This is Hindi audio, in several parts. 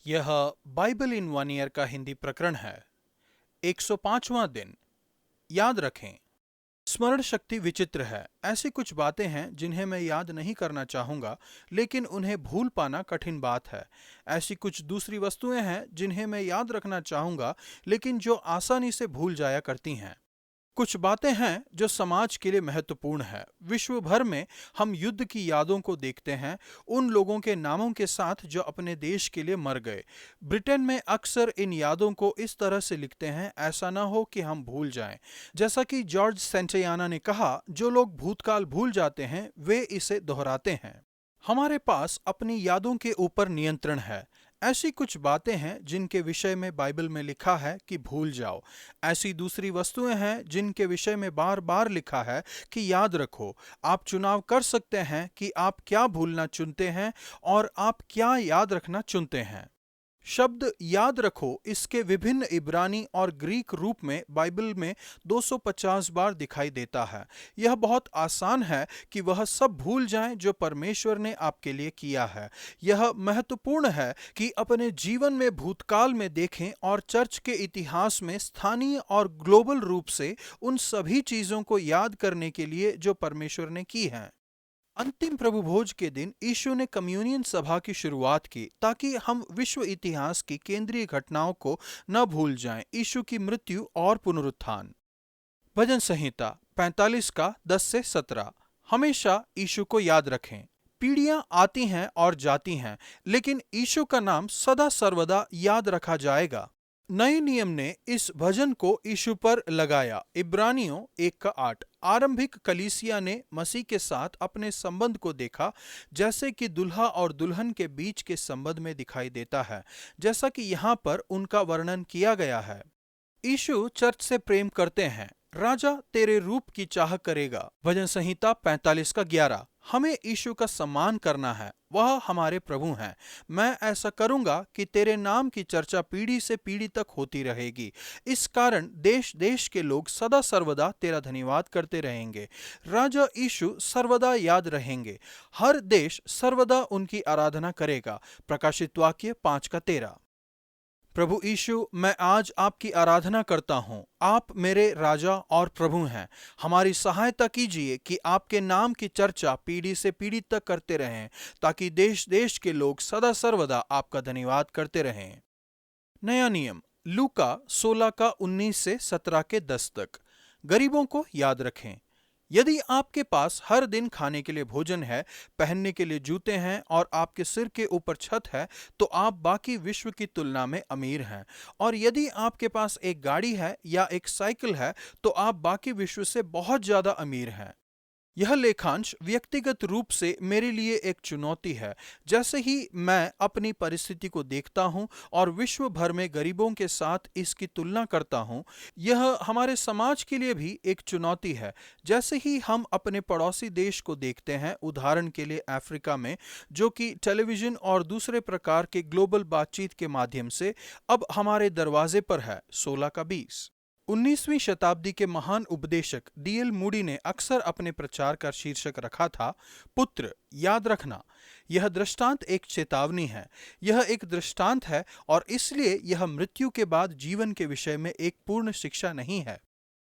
यह बाइबल इन वन ईयर का हिंदी प्रकरण है। 105वां दिन। याद रखें, स्मरण शक्ति विचित्र है। ऐसी कुछ बातें हैं जिन्हें मैं याद नहीं करना चाहूंगा, लेकिन उन्हें भूल पाना कठिन बात है। ऐसी कुछ दूसरी वस्तुएं हैं जिन्हें मैं याद रखना चाहूंगा, लेकिन जो आसानी से भूल जाया करती हैं। कुछ बातें हैं जो समाज के लिए महत्वपूर्ण है। विश्व भर में हम युद्ध की यादों को देखते हैं, उन लोगों के नामों के साथ जो अपने देश के लिए मर गए। ब्रिटेन में अक्सर इन यादों को इस तरह से लिखते हैं, ऐसा ना हो कि हम भूल जाएं। जैसा कि जॉर्ज सेंटेयाना ने कहा, जो लोग भूतकाल भूल जाते हैं वे इसे दोहराते हैं। हमारे पास अपनी यादों के ऊपर नियंत्रण है। ऐसी कुछ बातें हैं जिनके विषय में बाइबल में लिखा है कि भूल जाओ। ऐसी दूसरी वस्तुएं हैं जिनके विषय में बार बार लिखा है कि याद रखो। आप चुनाव कर सकते हैं कि आप क्या भूलना चुनते हैं और आप क्या याद रखना चुनते हैं। शब्द याद रखो इसके विभिन्न इब्रानी और ग्रीक रूप में बाइबल में 250 बार दिखाई देता है। यह बहुत आसान है कि वह सब भूल जाएं जो परमेश्वर ने आपके लिए किया है। यह महत्वपूर्ण है कि अपने जीवन में भूतकाल में देखें और चर्च के इतिहास में स्थानीय और ग्लोबल रूप से उन सभी चीजों को याद करने के लिए जो परमेश्वर ने की हैं। अंतिम प्रभु भोज के दिन यीशु ने कम्युनियन सभा की शुरुआत की ताकि हम विश्व इतिहास की केंद्रीय घटनाओं को न भूल जाएं। यीशु की मृत्यु और पुनरुत्थान। भजन संहिता 45 का 10 से 17। हमेशा यीशु को याद रखें। पीढ़ियां आती हैं और जाती हैं, लेकिन यीशु का नाम सदा सर्वदा याद रखा जाएगा। नए नियम ने इस भजन को यीशु पर लगाया। इब्रानियों 1 का 8। आरंभिक कलीसिया ने मसीह के साथ अपने संबंध को देखा जैसे कि दुल्हा और दुल्हन के बीच के संबंध में दिखाई देता है, जैसा कि यहाँ पर उनका वर्णन किया गया है। यीशु चर्च से प्रेम करते हैं। राजा तेरे रूप की चाह करेगा। भजन संहिता 45 का 11। हमें यीशु का सम्मान करना है, वह हमारे प्रभु हैं। मैं ऐसा करूंगा कि तेरे नाम की चर्चा पीढ़ी से पीढ़ी तक होती रहेगी। इस कारण देश देश के लोग सदा सर्वदा तेरा धन्यवाद करते रहेंगे। राजा यीशु सर्वदा याद रहेंगे। हर देश सर्वदा उनकी आराधना करेगा। प्रकाशित वाक्य 5 का 13। प्रभु यीशु, मैं आज आपकी आराधना करता हूँ। आप मेरे राजा और प्रभु हैं। हमारी सहायता कीजिए कि आपके नाम की चर्चा पीढ़ी से पीढ़ी तक करते रहें, ताकि देश देश के लोग सदा सर्वदा आपका धन्यवाद करते रहें। नया नियम लूका 16 का 19 से 17 के 10 तक। गरीबों को याद रखें। यदि आपके पास हर दिन खाने के लिए भोजन है, पहनने के लिए जूते हैं और आपके सिर के ऊपर छत है, तो आप बाकी विश्व की तुलना में अमीर हैं। और यदि आपके पास एक गाड़ी है या एक साइकिल है, तो आप बाकी विश्व से बहुत ज्यादा अमीर हैं। यह लेखांश व्यक्तिगत रूप से मेरे लिए एक चुनौती है। जैसे ही मैं अपनी परिस्थिति को देखता हूं और विश्व भर में गरीबों के साथ इसकी तुलना करता हूं, यह हमारे समाज के लिए भी एक चुनौती है। जैसे ही हम अपने पड़ोसी देश को देखते हैं, उदाहरण के लिए अफ्रीका में, जो कि टेलीविजन और दूसरे प्रकार के ग्लोबल बातचीत के माध्यम से अब हमारे दरवाजे पर है। 16 का 20। 19वीं शताब्दी के महान उपदेशक डीएल मूडी ने अक्सर अपने प्रचार का शीर्षक रखा था, पुत्र याद रखना। यह दृष्टांत एक चेतावनी है। यह एक दृष्टांत है और इसलिए यह मृत्यु के बाद जीवन के विषय में एक पूर्ण शिक्षा नहीं है।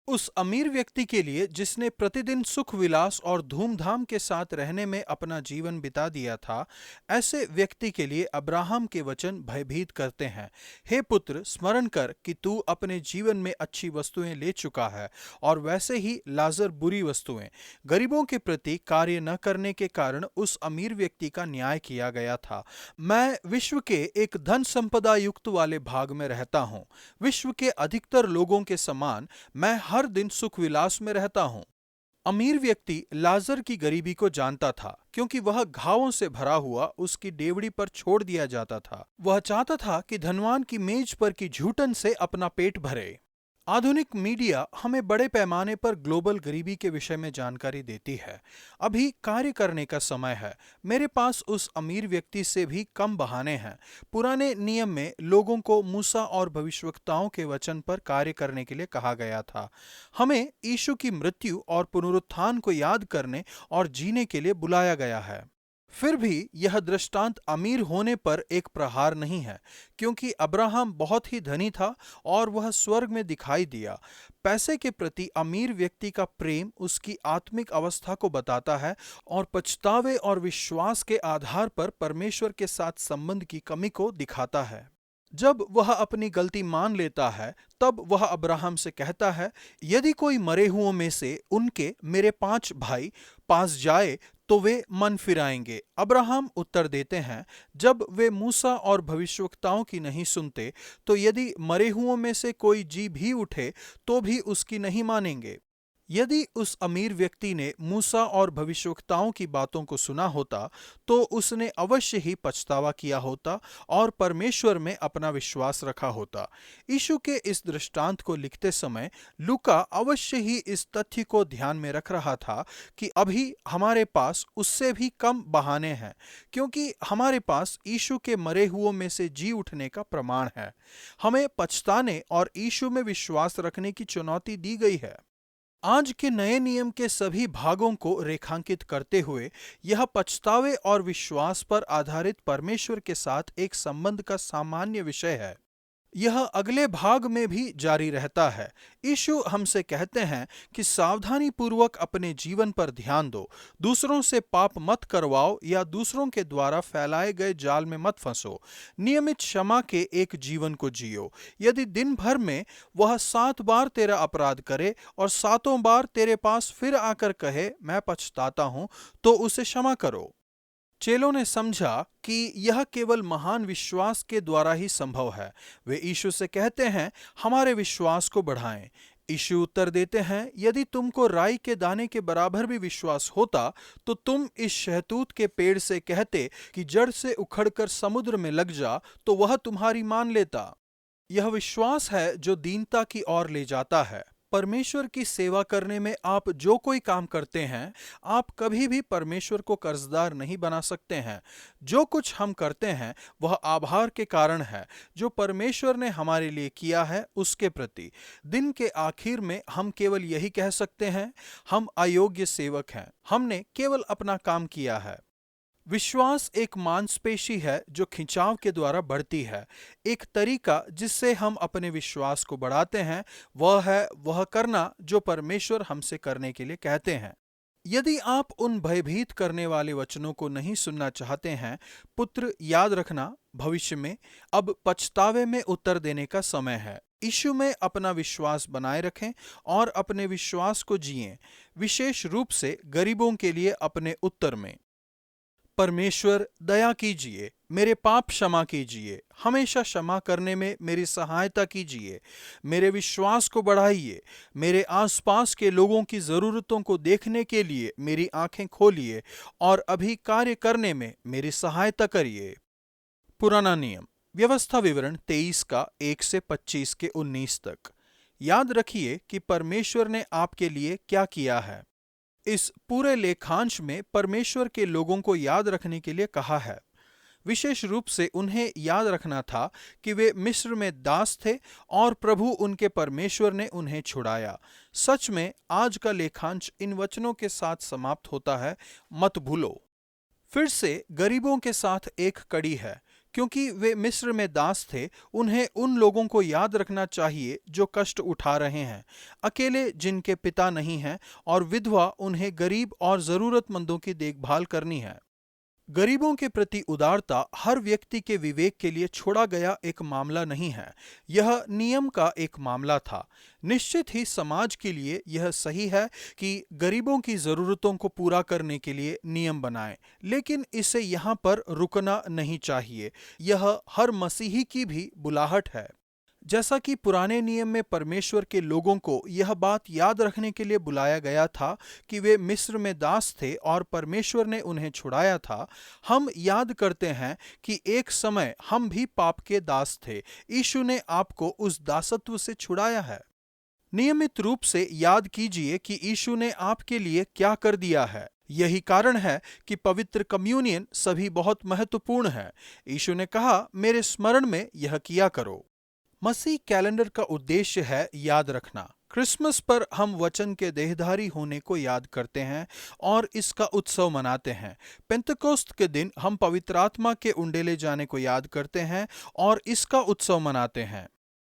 उस अमीर व्यक्ति के लिए जिसने प्रतिदिन सुख विलास और धूमधाम के साथ रहने में अपना जीवन बिता दिया था, ऐसे व्यक्ति के लिए अब्राहम के वचन भयभीत करते हैं। हे पुत्र, स्मरण कर कि तू अपने जीवन में अच्छी वस्तुएं ले चुका है, और वैसे ही लाजर बुरी वस्तुएं। गरीबों के प्रति कार्य न करने के कारण उस अमीर व्यक्ति का न्याय किया गया था। मैं विश्व के एक धन संपदा युक्त वाले भाग में रहता हूँ। विश्व के अधिकतर लोगों के समान मैं हर दिन सुख विलास में रहता हूं। अमीर व्यक्ति लाजर की गरीबी को जानता था, क्योंकि वह घावों से भरा हुआ उसकी डेवड़ी पर छोड़ दिया जाता था। वह चाहता था कि धनवान की मेज पर की झूठन से अपना पेट भरे। आधुनिक मीडिया हमें बड़े पैमाने पर ग्लोबल गरीबी के विषय में जानकारी देती है। अभी कार्य करने का समय है। मेरे पास उस अमीर व्यक्ति से भी कम बहाने हैं। पुराने नियम में लोगों को मूसा और भविष्यवक्ताओं के वचन पर कार्य करने के लिए कहा गया था। हमें यीशु की मृत्यु और पुनरुत्थान को याद करने और जीने के लिए बुलाया गया है। फिर भी यह दृष्टांत अमीर होने पर एक प्रहार नहीं है, क्योंकि अब्राहम बहुत ही धनी था और वह स्वर्ग में दिखाई दिया। पैसे के प्रति अमीर व्यक्ति का प्रेम उसकी आत्मिक अवस्था को बताता है और पछतावे और विश्वास के आधार पर परमेश्वर के साथ संबंध की कमी को दिखाता है। जब वह अपनी गलती मान लेता है, तब वह अब्राहम से कहता है, यदि कोई मरे हुओं में से उनके मेरे 5 भाई पास जाए तो वे मन फिराएंगे। अब्राहम उत्तर देते हैं, जब वे मूसा और भविष्यवक्ताओं की नहीं सुनते, तो यदि मरे हुओं में से कोई जी भी उठे तो भी उसकी नहीं मानेंगे। यदि उस अमीर व्यक्ति ने मूसा और भविष्यवक्ताओं की बातों को सुना होता, तो उसने अवश्य ही पछतावा किया होता और परमेश्वर में अपना विश्वास रखा होता। यीशु के इस दृष्टांत को लिखते समय लूका अवश्य ही इस तथ्य को ध्यान में रख रहा था कि अभी हमारे पास उससे भी कम बहाने हैं, क्योंकि हमारे पास यीशु के मरे हुओं में से जी उठने का प्रमाण है। हमें पछताने और यीशु में विश्वास रखने की चुनौती दी गई है। आज के नए नियम के सभी भागों को रेखांकित करते हुए यह पछतावे और विश्वास पर आधारित परमेश्वर के साथ एक संबंध का सामान्य विषय है। यह अगले भाग में भी जारी रहता है। यीशु हमसे कहते हैं कि सावधानी पूर्वक अपने जीवन पर ध्यान दो, दूसरों से पाप मत करवाओ या दूसरों के द्वारा फैलाए गए जाल में मत फंसो। नियमित क्षमा के एक जीवन को जियो। यदि दिन भर में वह 7 बार तेरा अपराध करे और 7 बार तेरे पास फिर आकर कहे मैं पछताता हूं, तो उसे क्षमा करो। चेलों ने समझा कि यह केवल महान विश्वास के द्वारा ही संभव है। वे यीशु से कहते हैं, हमारे विश्वास को बढ़ाएं। यीशु उत्तर देते हैं, यदि तुमको राई के दाने के बराबर भी विश्वास होता, तो तुम इस शहतूत के पेड़ से कहते कि जड़ से उखड़कर समुद्र में लग जा, तो वह तुम्हारी मान लेता। यह विश्वास है जो दीनता की ओर ले जाता है। परमेश्वर की सेवा करने में आप जो कोई काम करते हैं, आप कभी भी परमेश्वर को कर्जदार नहीं बना सकते हैं। जो कुछ हम करते हैं वह आभार के कारण है जो परमेश्वर ने हमारे लिए किया है उसके प्रति। दिन के आखिर में हम केवल यही कह सकते हैं, हम अयोग्य सेवक हैं, हमने केवल अपना काम किया है। विश्वास एक मांसपेशी है जो खिंचाव के द्वारा बढ़ती है। एक तरीका जिससे हम अपने विश्वास को बढ़ाते हैं वह है वह करना जो परमेश्वर हमसे करने के लिए कहते हैं। यदि आप उन भयभीत करने वाले वचनों को नहीं सुनना चाहते हैं, पुत्र याद रखना, भविष्य में अब पछतावे में उत्तर देने का समय है। यीशु में अपना विश्वास बनाए रखें और अपने विश्वास को जिएं, विशेष रूप से गरीबों के लिए अपने उत्तर में। परमेश्वर दया कीजिए, मेरे पाप क्षमा कीजिए, हमेशा क्षमा करने में मेरी सहायता कीजिए, मेरे विश्वास को बढ़ाइए, मेरे आसपास के लोगों की ज़रूरतों को देखने के लिए मेरी आंखें खोलिए और अभी कार्य करने में मेरी सहायता करिए। पुराना नियम व्यवस्था विवरण 23 का 1 से 25 के 19 तक। याद रखिए कि परमेश्वर ने आपके लिए क्या किया है। इस पूरे लेखांश में परमेश्वर के लोगों को याद रखने के लिए कहा है। विशेष रूप से उन्हें याद रखना था कि वे मिस्र में दास थे और प्रभु उनके परमेश्वर ने उन्हें छुड़ाया। सच में आज का लेखांश इन वचनों के साथ समाप्त होता है, मत भूलो। फिर से गरीबों के साथ एक कड़ी है, क्योंकि वे मिस्र में दास थे। उन्हें उन लोगों को याद रखना चाहिए जो कष्ट उठा रहे हैं, अकेले जिनके पिता नहीं हैं, और विधवा उन्हें गरीब और जरूरतमंदों की देखभाल करनी है। गरीबों के प्रति उदारता हर व्यक्ति के विवेक के लिए छोड़ा गया एक मामला नहीं है, यह नियम का एक मामला था। निश्चित ही समाज के लिए यह सही है कि गरीबों की जरूरतों को पूरा करने के लिए नियम बनाएं, लेकिन इसे यहाँ पर रुकना नहीं चाहिए। यह हर मसीही की भी बुलाहट है। जैसा कि पुराने नियम में परमेश्वर के लोगों को यह बात याद रखने के लिए बुलाया गया था कि वे मिस्र में दास थे और परमेश्वर ने उन्हें छुड़ाया था, हम याद करते हैं कि एक समय हम भी पाप के दास थे। यीशु ने आपको उस दासत्व से छुड़ाया है। नियमित रूप से याद कीजिए कि यीशु ने आपके लिए क्या कर दिया है। यही कारण है कि पवित्र कम्युनियन सभी बहुत महत्वपूर्ण है। यीशु ने कहा, मेरे स्मरण में यह किया करो। मसीह कैलेंडर का उद्देश्य है याद रखना। क्रिसमस पर हम वचन के देहधारी होने को याद करते हैं और इसका उत्सव मनाते हैं। पेंतकोस्त के दिन हम पवित्र आत्मा के उंडेले जाने को याद करते हैं और इसका उत्सव मनाते हैं।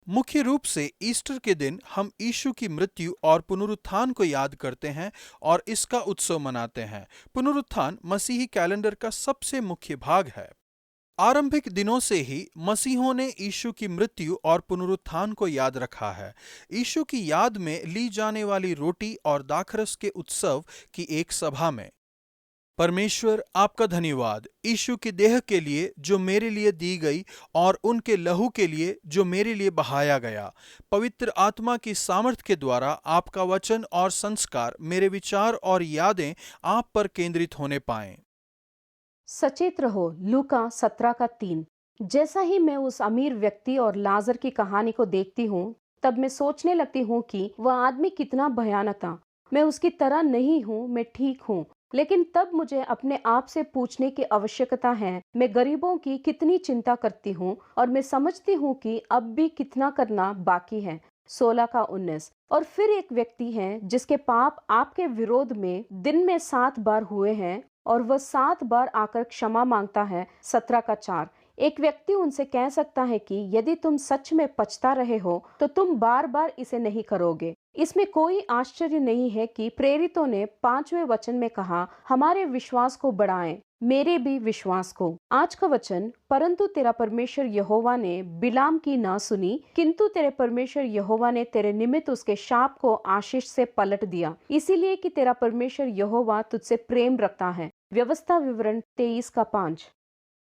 मुख्य रूप से ईस्टर के दिन हम यीशु की मृत्यु और पुनरुत्थान को याद करते हैं और इसका उत्सव मनाते हैं। पुनरुत्थान मसीही कैलेंडर का सबसे मुख्य भाग है। आरंभिक दिनों से ही मसीहों ने यीशु की मृत्यु और पुनरुत्थान को याद रखा है। यीशु की याद में ली जाने वाली रोटी और दाखरस के उत्सव की एक सभा में, परमेश्वर आपका धन्यवाद यीशु की देह के लिए जो मेरे लिए दी गई और उनके लहू के लिए जो मेरे लिए बहाया गया। पवित्र आत्मा की सामर्थ्य के द्वारा आपका वचन और संस्कार मेरे विचार और यादें आप पर केंद्रित होने पाएं। सचेत रहो। लूका 17:3। जैसा ही मैं उस अमीर व्यक्ति और लाजर की कहानी को देखती हूँ, तब मैं सोचने लगती हूँ कि वह आदमी कितना भयानक था। मैं उसकी तरह नहीं हूँ, मैं ठीक हूँ। लेकिन तब मुझे अपने आप से पूछने की आवश्यकता है, मैं गरीबों की कितनी चिंता करती हूँ और मैं समझती हूँ कि अब भी कितना करना बाकी है। 16:19। और फिर एक व्यक्ति है जिसके पाप आपके विरोध में दिन में 7 बार हुए हैं और वह 7 बार आकर क्षमा मांगता है। 17:4। एक व्यक्ति उनसे कह सकता है कि यदि तुम सच में पछता रहे हो तो तुम बार बार इसे नहीं करोगे। इसमें कोई आश्चर्य नहीं है कि प्रेरितों ने 5वें वचन में कहा, हमारे विश्वास को बढ़ाएं, मेरे भी विश्वास को। आज का वचन, परंतु तेरा परमेश्वर यहोवा ने बिलाम की ना सुनी, किंतु तेरे परमेश्वर यहोवा ने तेरे निमित्त उसके शाप को आशीष से पलट दिया, इसीलिए कि तेरा परमेश्वर यहोवा तुझसे प्रेम रखता है। व्यवस्था विवरण 23:5।